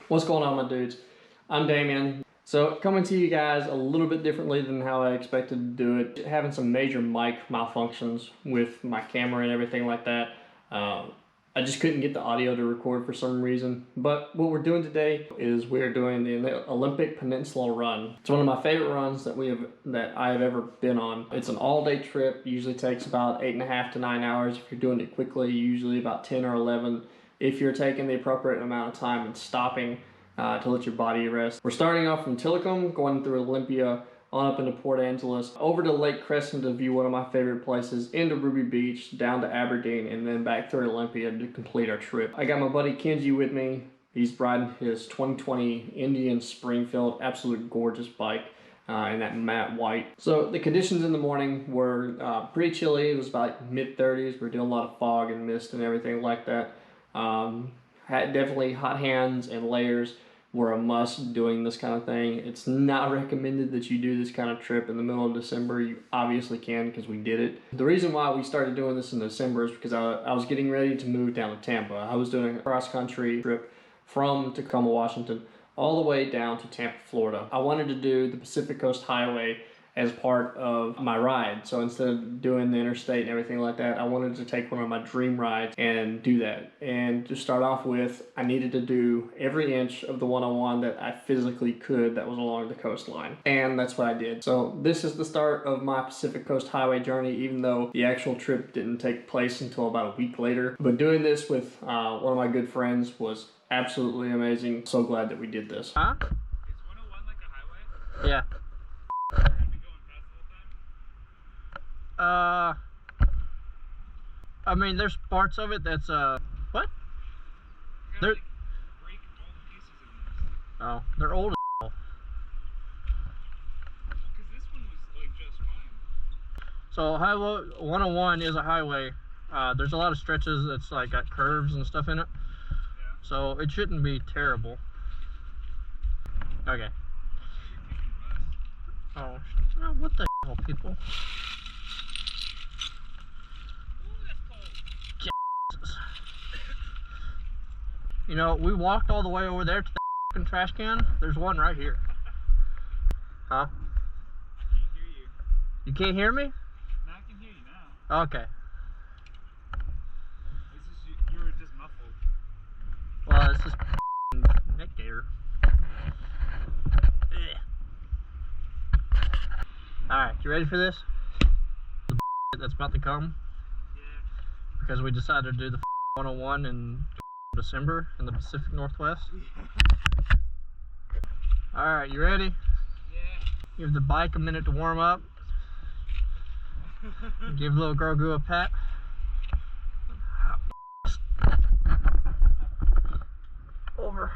What's going on, my dudes? I'm Damien. So coming to you guys a little bit differently than how I expected to do it. Having some major mic malfunctions with my camera and everything like that. I just couldn't get the audio to record for some reason. But what we're doing today is we're doing the Olympic Peninsula run. It's one of my favorite runs that I have ever been on. It's an all-day trip. Usually takes about 8.5 to 9 hours. If you're doing it quickly, usually about 10 or 11. If you're taking the appropriate amount of time and stopping to let your body rest. We're starting off from Tillicum, going through Olympia, on up into Port Angeles, over to Lake Crescent to view one of my favorite places, into Ruby Beach, down to Aberdeen, and then back through Olympia to complete our trip. I got my buddy Kenji with me. He's riding his 2020 Indian Springfield, absolute gorgeous bike. In that matte white. So the conditions in the morning were pretty chilly. It was about mid-30s. We're doing a lot of fog and mist and everything like that. Had definitely hot hands and layers were a must doing this kind of thing. It's not recommended that you do this kind of trip in the middle of December. You obviously can, because we did it. The reason why we started doing this in December is because I was getting ready to move down to Tampa. I was doing a cross-country trip from Tacoma, Washington, all the way down to Tampa, Florida. I wanted to do the Pacific Coast Highway as part of my ride. So instead of doing the interstate and everything like that, I wanted to take one of my dream rides and do that. And to start off with, I needed to do every inch of the 101 that I physically could that was along the coastline. And that's what I did. So this is the start of my Pacific Coast Highway journey, even though the actual trip didn't take place until about a week later. But doing this with one of my good friends was absolutely amazing. So glad that we did this. Huh? Is 101 like a highway? Yeah. I mean, there's parts of it that's, what? They're, like, break all the pieces in this. oh, they're old as hell. Well, because this one was, like, just fine. So, Highway 101 is a highway. There's a lot of stretches that's, like, got curves and stuff in it. Yeah. So, it shouldn't be terrible. Okay. Oh, what the hell, people? You know, we walked all the way over there to the fucking trash can. There's one right here. Huh? I can't hear you. You can't hear me? No, I can hear you now. Okay. It's just you were just muffled. Well, it's just neck gator. Alright, you ready for this? The that's about to come? Yeah. Because we decided to do the 101 in December in the Pacific Northwest. Alright, you ready? Yeah. Give the bike a minute to warm up. Give little Grogu a pat. Over.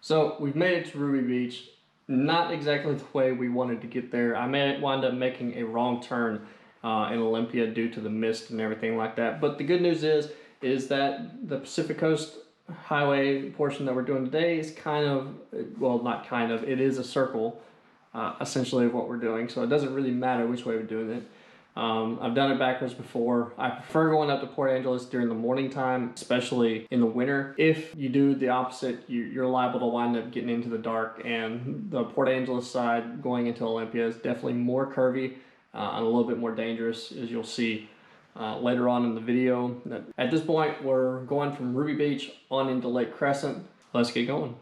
So we've made it to Ruby Beach. Not exactly the way we wanted to get there. I may wind up making a wrong turn in Olympia due to the mist and everything like that. But the good news is that the Pacific Coast Highway portion that we're doing today is kind of, well, not kind of, it is a circle essentially of what we're doing. So it doesn't really matter which way we're doing it. I've done it backwards before. I prefer going up to Port Angeles during the morning time, especially in the winter. If you do the opposite, you're liable to wind up getting into the dark, and the Port Angeles side going into Olympia is definitely more curvy and a little bit more dangerous, as you'll see later on in the video. At this point, we're going from Ruby Beach on into Lake Crescent. Let's get going.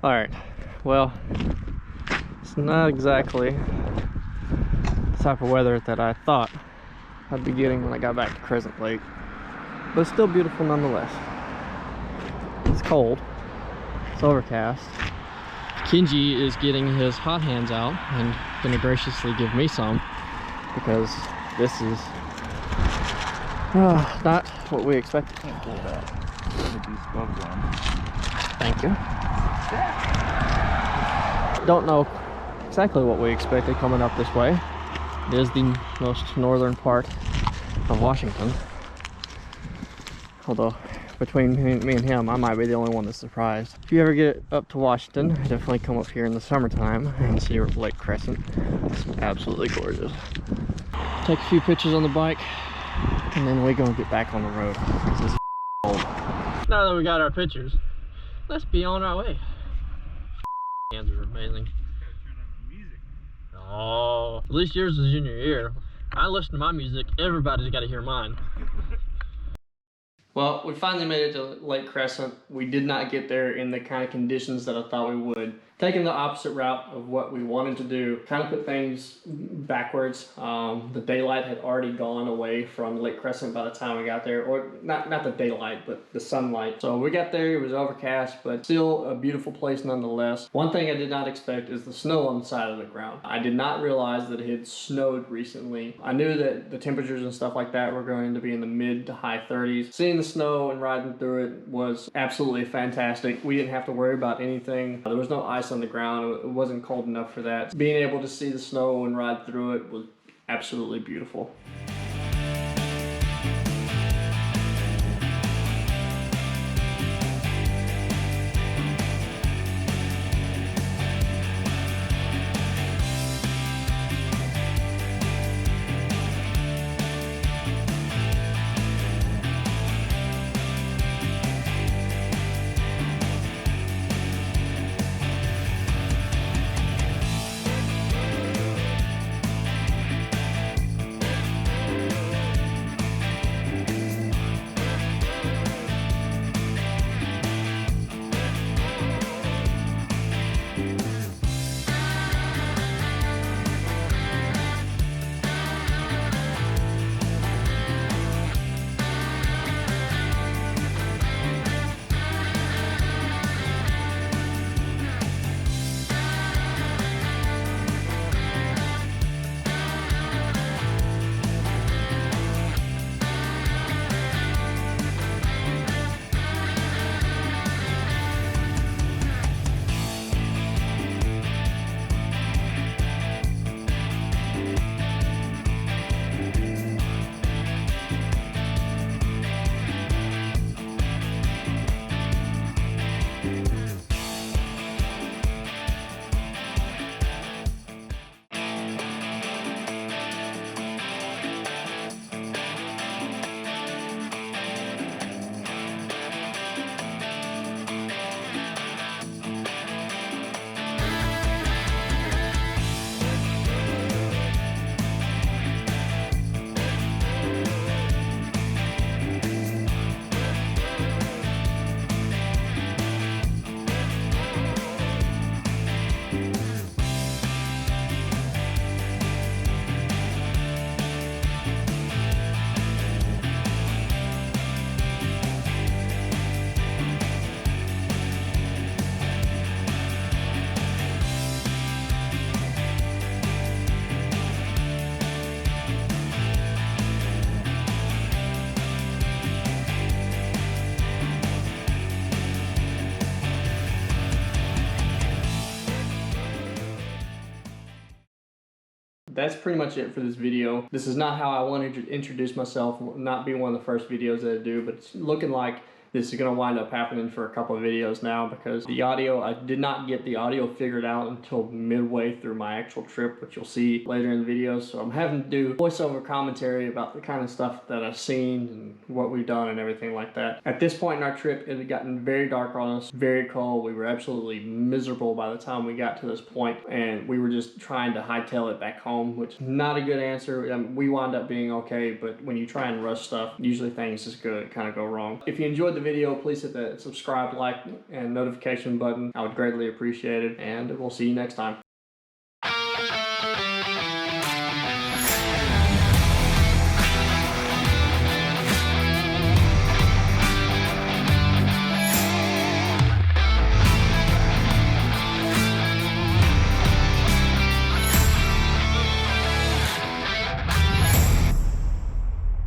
All right, well, it's not exactly the type of weather that I thought I'd be getting when I got back to Crescent Lake, but it's still beautiful nonetheless. It's cold, it's overcast. Kenji is getting his hot hands out and gonna graciously give me some, because this is not what we expected. Thank you. Don't know exactly what we expected coming up this way. It is the most northern part of Washington. Although, between me and him, I might be the only one that's surprised. If you ever get up to Washington, definitely come up here in the summertime and see Lake Crescent. It's absolutely gorgeous. Take a few pictures on the bike, and then we're gonna get back on the road, because it's cold. Now that we got our pictures, let's be on our way. Hands are amazing. Oh, at least yours is in your ear. I listen to my music, everybody's got to hear mine. Well, we finally made it to Lake Crescent. We did not get there in the kind of conditions that I thought we would. Taking the opposite route of what we wanted to do, kind of put things backwards. The daylight had already gone away from Lake Crescent by the time we got there, or not the daylight, but the sunlight. So we got there, it was overcast, but still a beautiful place nonetheless. One thing I did not expect is the snow on the side of the ground. I did not realize that it had snowed recently. I knew that the temperatures and stuff like that were going to be in the mid to high 30s. Seeing the snow and riding through it was absolutely fantastic. We didn't have to worry about anything. There was no ice on the ground. It wasn't cold enough for that. Being able to see the snow and ride through it was absolutely beautiful. that's pretty much it for this video. This is not how I wanted to introduce myself, not being one of the first videos that I do, but it's looking like this is going to wind up happening for a couple of videos now, because the audio, I did not get the audio figured out until midway through my actual trip, which you'll see later in the video. So I'm having to do voiceover commentary about the kind of stuff that I've seen and what we've done and everything like that. At this point in our trip, it had gotten very dark on us, very cold. We were absolutely miserable by the time we got to this point, and we were just trying to hightail it back home, which is not a good answer. We wound up being okay, but when you try and rush stuff, usually things just kind of go wrong. If you enjoyed the video, please hit that subscribe, like, and notification button. I would greatly appreciate it, and we'll see you next time.